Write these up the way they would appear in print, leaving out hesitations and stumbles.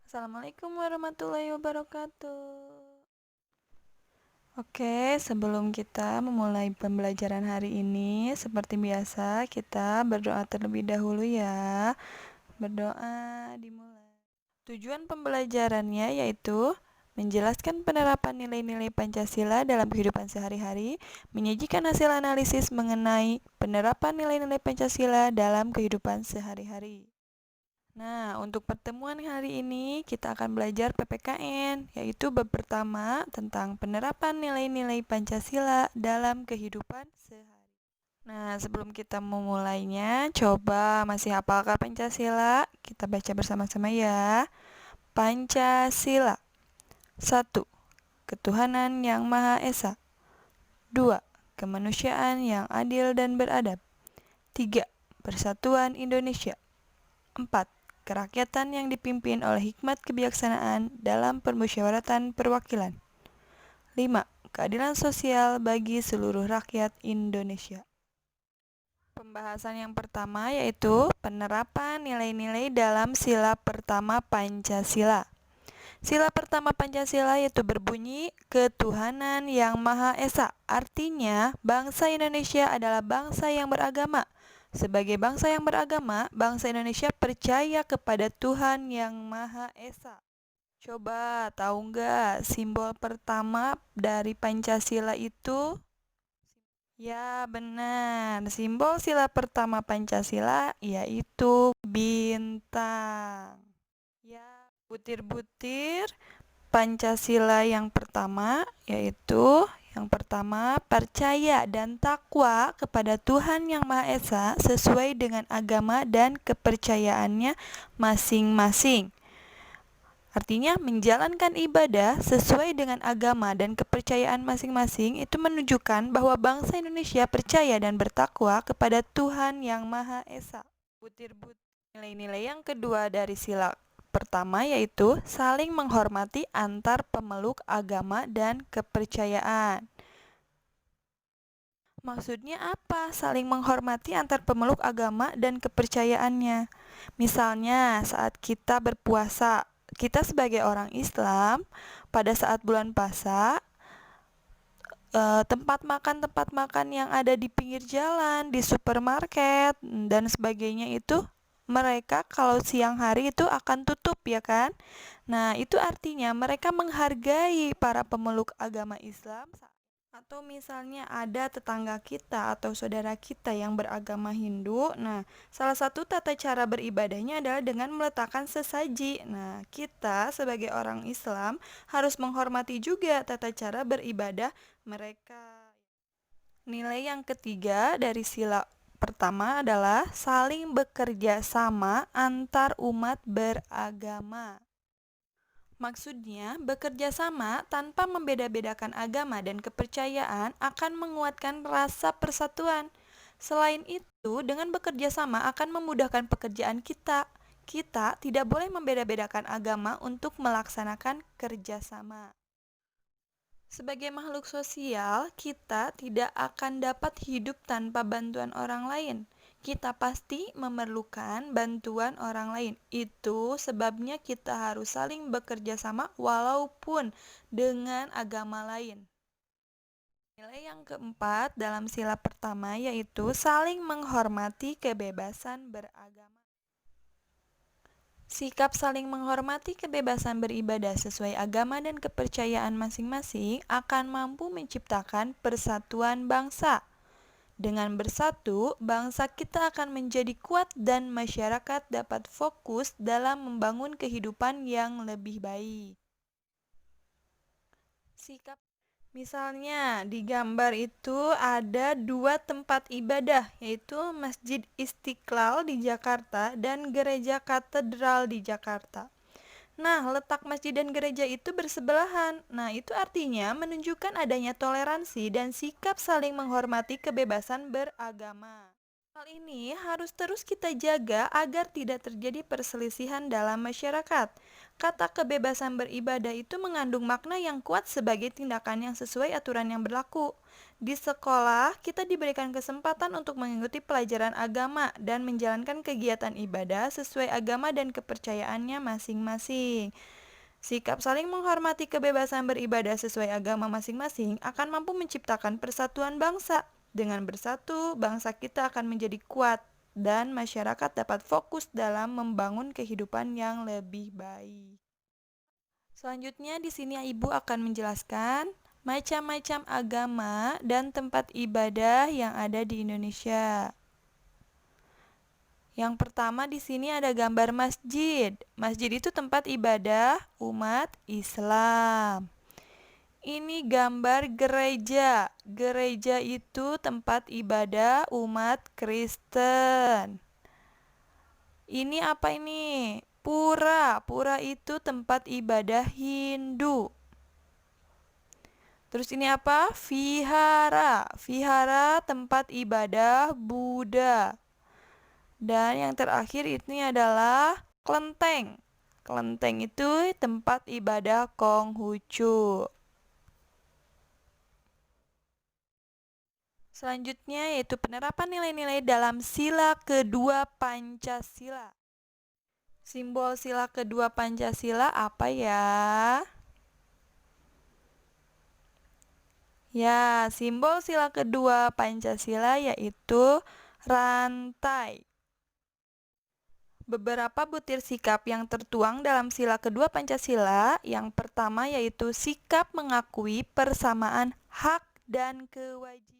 Assalamualaikum warahmatullahi wabarakatuh. Oke, sebelum kita memulai pembelajaran hari ini, seperti biasa kita berdoa terlebih dahulu ya. Berdoa dimulai. Tujuan pembelajarannya yaitu menjelaskan penerapan nilai-nilai Pancasila dalam kehidupan sehari-hari, menyajikan hasil analisis mengenai penerapan nilai-nilai Pancasila dalam kehidupan sehari-hari. Nah, untuk pertemuan hari ini kita akan belajar PPKN, yaitu bab pertama tentang penerapan nilai-nilai Pancasila dalam kehidupan sehari. Nah, sebelum kita memulainya, coba masih hafalkah Pancasila? Kita baca bersama-sama ya. Pancasila. 1. Ketuhanan yang Maha Esa. 2. Kemanusiaan yang adil dan beradab. 3. Persatuan Indonesia. 4. Kerakyatan yang dipimpin oleh hikmat kebijaksanaan dalam permusyawaratan perwakilan. 5. Keadilan sosial bagi seluruh rakyat Indonesia. Pembahasan yang pertama yaitu penerapan nilai-nilai dalam sila pertama Pancasila. Sila pertama Pancasila yaitu berbunyi ketuhanan yang Maha Esa. Artinya, bangsa Indonesia adalah bangsa yang beragama. Sebagai bangsa yang beragama, bangsa Indonesia percaya kepada Tuhan yang Maha Esa. Coba tahu nggak simbol pertama dari Pancasila itu? Ya, benar. Simbol sila pertama Pancasila yaitu bintang. Ya, butir-butir Pancasila yang pertama yaitu yang pertama, percaya dan takwa kepada Tuhan Yang Maha Esa sesuai dengan agama dan kepercayaannya masing-masing. Artinya, menjalankan ibadah sesuai dengan agama dan kepercayaan masing-masing itu menunjukkan bahwa bangsa Indonesia percaya dan bertakwa kepada Tuhan Yang Maha Esa. Butir-butir nilai-nilai yang kedua dari sila pertama yaitu saling menghormati antar pemeluk agama dan kepercayaan. Maksudnya apa? Saling menghormati antar pemeluk agama dan kepercayaannya. Misalnya, saat kita berpuasa, kita sebagai orang Islam, pada saat bulan puasa, tempat makan yang ada di pinggir jalan, di supermarket, dan sebagainya itu mereka kalau siang hari itu akan tutup ya kan? Nah, itu artinya mereka menghargai para pemeluk agama Islam. Atau misalnya ada tetangga kita atau saudara kita yang beragama Hindu. Nah, salah satu tata cara beribadahnya adalah dengan meletakkan sesaji. Nah, kita sebagai orang Islam harus menghormati juga tata cara beribadah mereka. Nilai yang ketiga dari sila pertama adalah saling bekerja sama antar umat beragama. Maksudnya, bekerja sama tanpa membeda-bedakan agama dan kepercayaan akan menguatkan rasa persatuan. Selain itu, dengan bekerja sama akan memudahkan pekerjaan kita. Kita tidak boleh membeda-bedakan agama untuk melaksanakan kerjasama. Sebagai makhluk sosial, kita tidak akan dapat hidup tanpa bantuan orang lain. Kita pasti memerlukan bantuan orang lain. Itu sebabnya kita harus saling bekerja sama walaupun dengan agama lain. Nilai yang keempat dalam sila pertama yaitu saling menghormati kebebasan beragama. Sikap saling menghormati kebebasan beribadah sesuai agama dan kepercayaan masing-masing akan mampu menciptakan persatuan bangsa. Dengan bersatu, bangsa kita akan menjadi kuat dan masyarakat dapat fokus dalam membangun kehidupan yang lebih baik. Sikap Misalnya, di gambar itu ada dua tempat ibadah, yaitu Masjid Istiqlal di Jakarta dan Gereja Katedral di Jakarta. Nah, letak masjid dan gereja itu bersebelahan. Nah, itu artinya menunjukkan adanya toleransi dan sikap saling menghormati kebebasan beragama. Hal ini harus terus kita jaga agar tidak terjadi perselisihan dalam masyarakat. Kata kebebasan beribadah itu mengandung makna yang kuat sebagai tindakan yang sesuai aturan yang berlaku. Di sekolah, kita diberikan kesempatan untuk mengikuti pelajaran agama dan menjalankan kegiatan ibadah sesuai agama dan kepercayaannya masing-masing. Sikap saling menghormati kebebasan beribadah sesuai agama masing-masing akan mampu menciptakan persatuan bangsa. Dengan bersatu, bangsa kita akan menjadi kuat dan masyarakat dapat fokus dalam membangun kehidupan yang lebih baik. Selanjutnya di sini Ibu akan menjelaskan macam-macam agama dan tempat ibadah yang ada di Indonesia. Yang pertama di sini ada gambar masjid. Masjid itu tempat ibadah umat Islam. Ini gambar gereja. Gereja itu tempat ibadah umat Kristen. Ini apa ini? Pura. Pura itu tempat ibadah Hindu. Terus ini apa? Vihara. Vihara tempat ibadah Buddha. Dan yang terakhir ini adalah kelenteng. Kelenteng itu tempat ibadah Konghucu. Selanjutnya yaitu penerapan nilai-nilai dalam sila kedua Pancasila. Simbol sila kedua Pancasila apa ya? Ya, simbol sila kedua Pancasila yaitu rantai. Beberapa butir sikap yang tertuang dalam sila kedua Pancasila, yang pertama yaitu sikap mengakui persamaan hak dan kewajiban.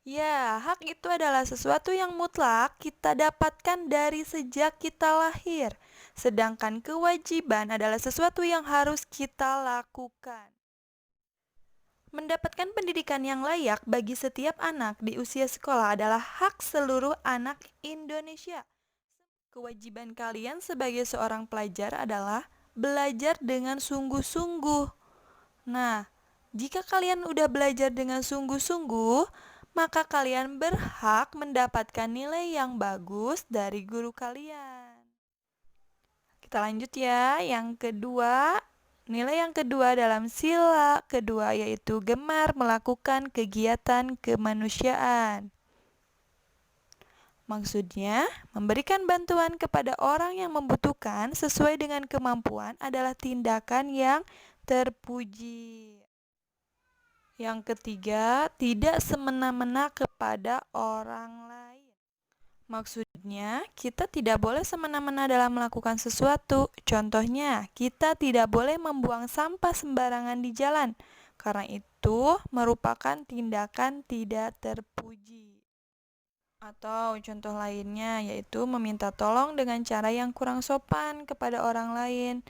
Ya, hak itu adalah sesuatu yang mutlak kita dapatkan dari sejak kita lahir. Sedangkan kewajiban adalah sesuatu yang harus kita lakukan. Mendapatkan pendidikan yang layak bagi setiap anak di usia sekolah adalah hak seluruh anak Indonesia. Kewajiban kalian sebagai seorang pelajar adalah belajar dengan sungguh-sungguh. Nah, jika kalian udah belajar dengan sungguh-sungguh, maka kalian berhak mendapatkan nilai yang bagus dari guru kalian. Kita lanjut ya, yang kedua. Nilai yang kedua dalam sila kedua yaitu gemar melakukan kegiatan kemanusiaan. Maksudnya, memberikan bantuan kepada orang yang membutuhkan sesuai dengan kemampuan adalah tindakan yang terpuji. Yang ketiga, tidak semena-mena kepada orang lain. Maksudnya, kita tidak boleh semena-mena dalam melakukan sesuatu. Contohnya, kita tidak boleh membuang sampah sembarangan di jalan. Karena itu merupakan tindakan tidak terpuji. Atau contoh lainnya yaitu meminta tolong dengan cara yang kurang sopan kepada orang lain.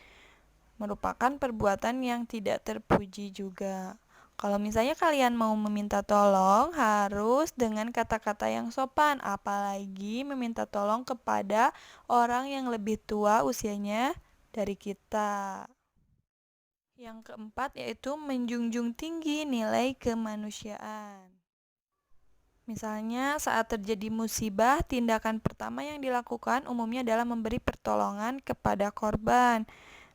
Merupakan perbuatan yang tidak terpuji juga. Kalau misalnya kalian mau meminta tolong, harus dengan kata-kata yang sopan, apalagi meminta tolong kepada orang yang lebih tua usianya dari kita. Yang keempat yaitu menjunjung tinggi nilai kemanusiaan. Misalnya saat terjadi musibah, tindakan pertama yang dilakukan umumnya adalah memberi pertolongan kepada korban.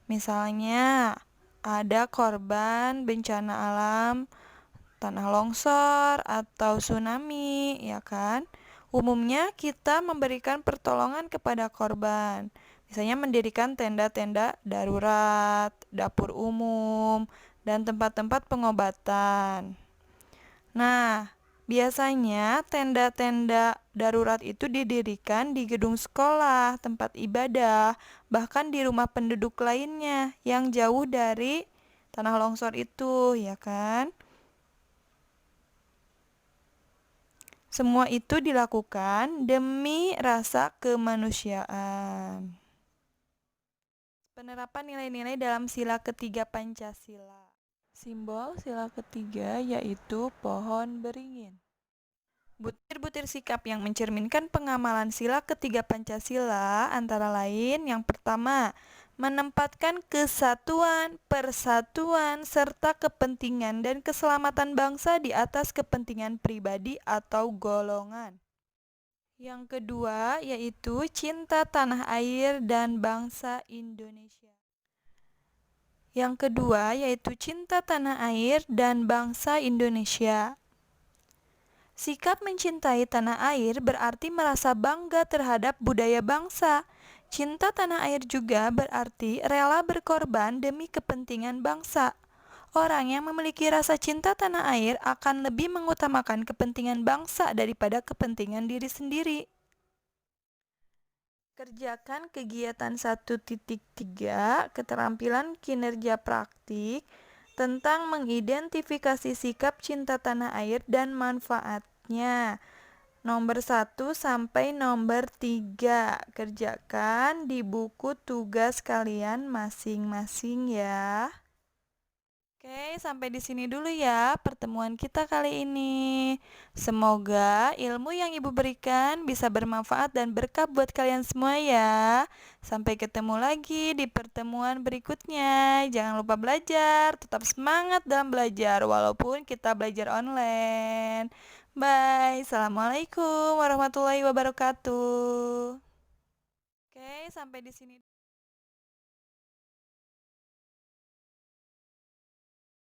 Misalnya ada korban bencana alam, tanah longsor atau tsunami, ya kan? Umumnya kita memberikan pertolongan kepada korban. Misalnya mendirikan tenda-tenda darurat, dapur umum, dan tempat-tempat pengobatan. Nah, biasanya tenda-tenda darurat itu didirikan di gedung sekolah, tempat ibadah, bahkan di rumah penduduk lainnya yang jauh dari tanah longsor itu, ya kan? Semua itu dilakukan demi rasa kemanusiaan. Penerapan nilai-nilai dalam sila ketiga Pancasila. Simbol sila ketiga yaitu pohon beringin. Butir-butir sikap yang mencerminkan pengamalan sila ketiga Pancasila antara lain yang pertama, menempatkan kesatuan, persatuan, serta kepentingan dan keselamatan bangsa di atas kepentingan pribadi atau golongan. Yang kedua yaitu cinta tanah air dan bangsa Indonesia. Yang kedua yaitu cinta tanah air dan bangsa Indonesia. Sikap mencintai tanah air berarti merasa bangga terhadap budaya bangsa. Cinta tanah air juga berarti rela berkorban demi kepentingan bangsa. Orang yang memiliki rasa cinta tanah air akan lebih mengutamakan kepentingan bangsa daripada kepentingan diri sendiri. Kerjakan kegiatan 1.3 keterampilan kinerja praktik tentang mengidentifikasi sikap cinta tanah air dan manfaatnya. Nomor 1 sampai nomor 3. Kerjakan di buku tugas kalian masing-masing ya. Oke, sampai di sini dulu ya pertemuan kita kali ini. Semoga ilmu yang Ibu berikan bisa bermanfaat dan berkah buat kalian semua ya. Sampai ketemu lagi di pertemuan berikutnya. Jangan lupa belajar, tetap semangat dalam belajar walaupun kita belajar online. Bye. Assalamualaikum warahmatullahi wabarakatuh. Oke, sampai di sini.